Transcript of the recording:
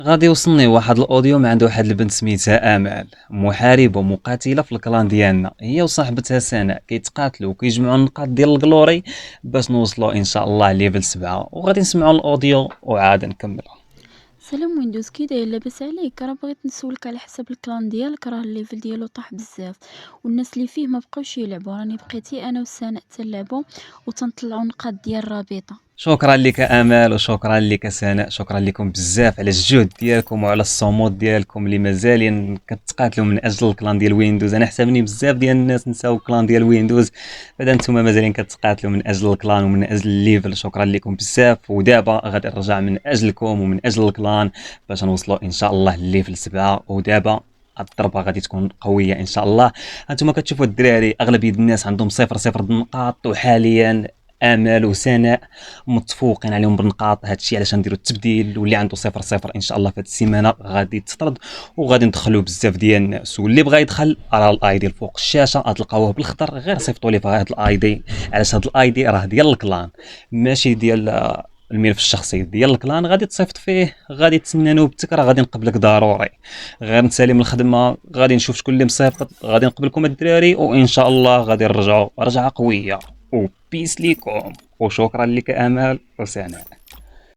غادي يوصلني واحد الاوديو من عند واحد البنت سميتها امال، محاربه ومقاتله في الكلان ديالنا. هي وصاحبتها سناء كيتقاتلوا وكيجمعوا النقاط ديال الجلوري باش نوصلوا ان شاء الله ليفل 7. وغادي نسمعوا الاوديو وعاد نكملوا. سلام ويندوز، كي داير؟ لاباس عليك؟ راه بغيت نسولك على حساب الكلان ديالك، راه الليفل ديالو طاح بزاف والناس اللي فيه ما بقاوش يلعبوا، راني بقيتي انا وسناء تنلعبوا وتنطلعوا نقاط ديال الرابطه. شكرا لك امال وشكرا لك سناء، شكرا لكم بزاف على الجهد ديالكم وعلى الصمود ديالكم اللي مازالين كتقاتلوا من اجل الكلان ديال ويندوز. انا حسابني بزاف ديال الناس نساو الكلان ديال ويندوز، بعدا نتوما مازالين كتقاتلوا من اجل الكلان ومن اجل الليفل. شكرا لكم بزاف، ودابا غادي نرجع من اجلكم ومن اجل الكلان باش نوصلوا ان شاء الله لليفل 7. ودابا الضربه غادي تكون قويه ان شاء الله. انتم كتشوفوا الدراري اغلبيه الناس عندهم صفر صفر النقاط، وحاليا امال وسناء متفوقين عليهم بالنقاط. هادشي علاش نديروا التبديل، واللي عنده صفر صفر ان شاء الله في هاد السيمانه غادي تطرد، وغادي ندخلوا بزاف ديال الناس. واللي بغى يدخل راه الاي دي فوق الشاشه غتلقاوه بالاخضر، غير صيفطوا لي في هاد الاي دي، علاش هاد الاي دي راه ديال الكلان ماشي ديال الملف الشخصي ديال الكلان. غادي تصيفط فيه، غادي تسنى نوبتك، راه غادي نقبلك ضروري. غير نسالي من الخدمه، غادي نشوف شكون اللي مصيفط، غادي نقبلكم الدراري، وان شاء الله غادي نرجعوا رجعه قويه. وبيس ليكم، وشكرا لك امال وسناء.